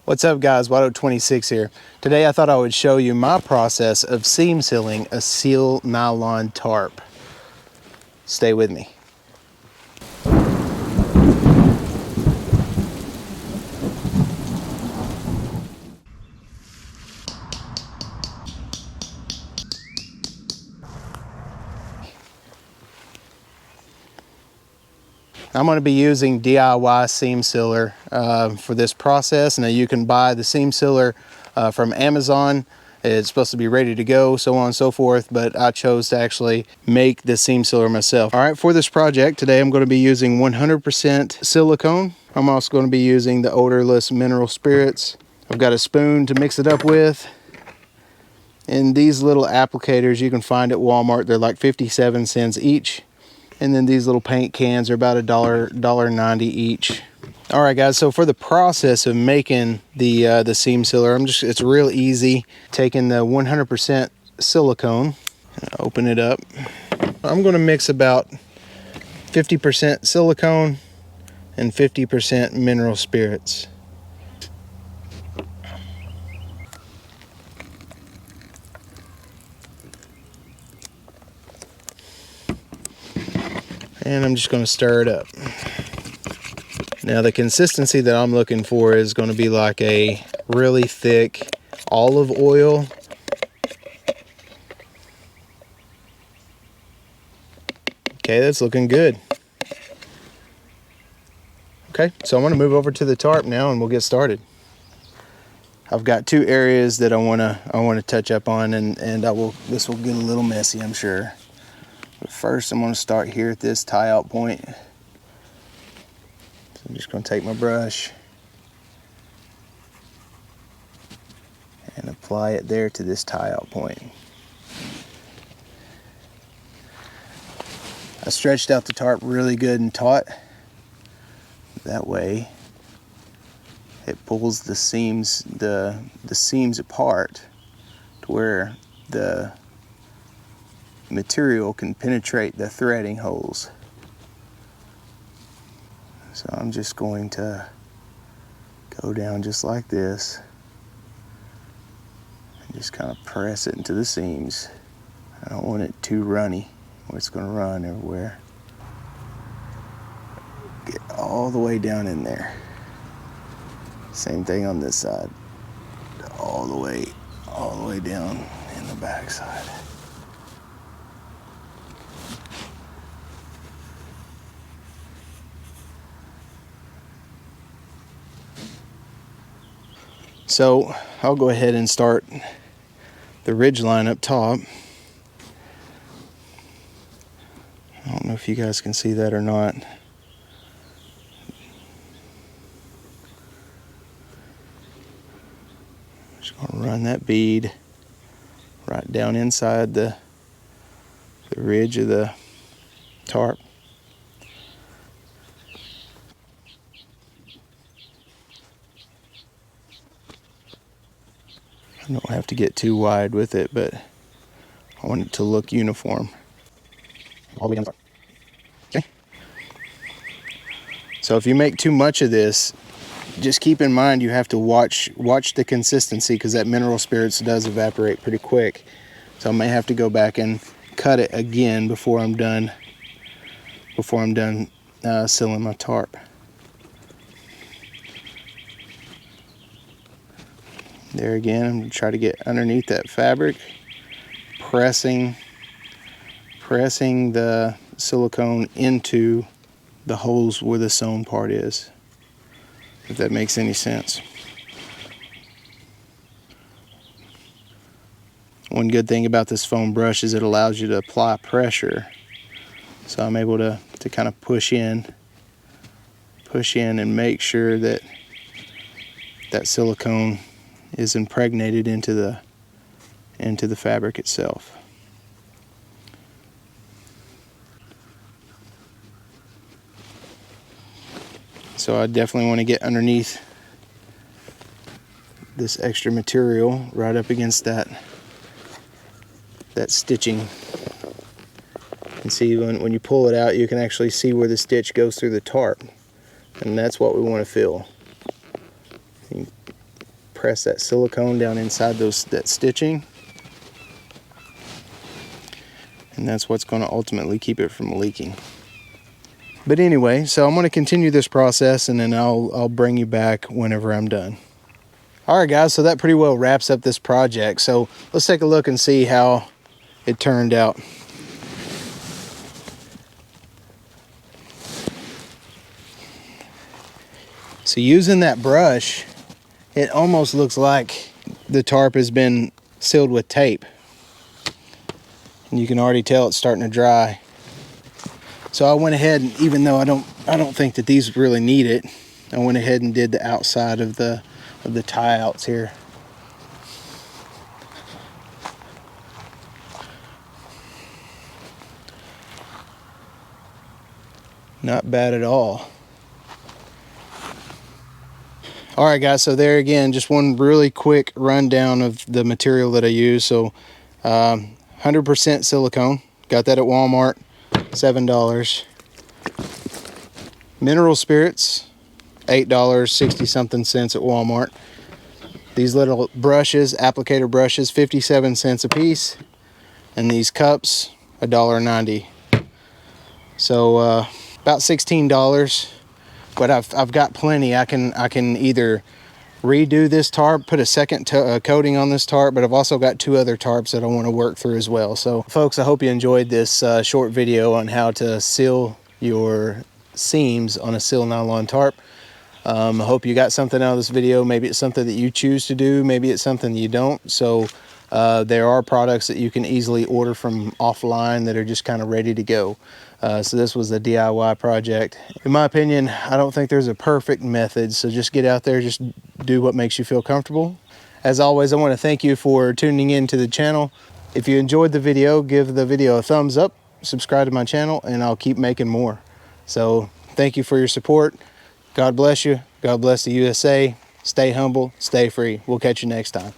What's up guys, Wado26 here. Today I thought I would show you my process of seam sealing a seal nylon tarp. Stay with me. I'm going to be using DIY seam sealer for this process. Now you can buy the seam sealer from Amazon. It's supposed to be ready to go, so on and so forth, but I chose to actually make the seam sealer myself. All right, for this project today I'm going to be using 100% silicone. I'm also going to be using the odorless mineral spirits. I've got a spoon to mix it up with. And these little applicators you can find at Walmart, they're like 57 cents each. And then these little paint cans are about $1.90 each. All right guys, so for the process of making the seam sealer, it's real easy. Taking the 100% silicone, open it up. I'm gonna mix about 50% silicone and 50% mineral spirits. And I'm just gonna stir it up. Now the consistency that I'm looking for is gonna be like a really thick olive oil. Okay, that's looking good. Okay, so I'm gonna move over to the tarp now and we'll get started. I've got two areas that I wanna touch up on, and this will get a little messy, I'm sure. But first I'm gonna start here at this tie out point. So I'm just gonna take my brush and apply it there to this tie out point. I stretched out the tarp really good and taut. That way it pulls the seams apart to where the material can penetrate the threading holes. So I'm just going to go down just like this and just kind of press it into the seams. I don't want it too runny where it's going to run everywhere. Get all the way down in there. Same thing on this side. All the way down in the back side. So I'll go ahead and start the ridge line up top. I don't know if you guys can see that or not. Just gonna run that bead right down inside the ridge of the tarp. I don't have to get too wide with it, but I want it to look uniform. All the way down the tarp. Okay. So if you make too much of this, just keep in mind you have to watch the consistency, because that mineral spirits does evaporate pretty quick. So I may have to go back and cut it again before I'm done sealing my tarp. There again, I'm going to try to get underneath that fabric, pressing the silicone into the holes where the sewn part is, if that makes any sense. One good thing about this foam brush is it allows you to apply pressure. So I'm able to kind of push in and make sure that that silicone is impregnated into the fabric itself. So I definitely want to get underneath this extra material right up against that stitching. And see, when you pull it out, you can actually see where the stitch goes through the tarp, and that's what we want to fill. press that silicone down inside that stitching. And that's what's going to ultimately keep it from leaking. But anyway, so I'm going to continue this process, and then I'll bring you back whenever I'm done. All right, guys, so that pretty well wraps up this project. So let's take a look and see how it turned out. So using that brush, it almost looks like the tarp has been sealed with tape. And you can already tell it's starting to dry. So I went ahead, and even though I don't think that these really need it, I went ahead and did the outside of the tie outs here. Not bad at all. All right, guys, so there again, just one really quick rundown of the material that I use. So 100% silicone, got that at Walmart, $7. Mineral spirits, $8, 60 something cents at Walmart. These little brushes, applicator brushes, 57 cents a piece. And these cups, $1.90. So about $16. But I've got plenty. I can either redo this tarp, put a second coating on this tarp, but I've also got 2 other tarps that I want to work through as well. So folks, I hope you enjoyed this short video on how to seal your seams on a seal nylon tarp. I hope you got something out of this video. Maybe it's something that you choose to do, maybe it's something you don't. So there are products that you can easily order from offline that are just kind of ready to go. So this was a DIY project. In my opinion, I don't think there's a perfect method, so just get out there, just do what makes you feel comfortable. As always, I want to thank you for tuning in to the channel. If you enjoyed the video, give the video a thumbs up, subscribe to my channel, and I'll keep making more. So thank you for your support. God bless you. God bless the USA. Stay humble, stay free. We'll catch you next time.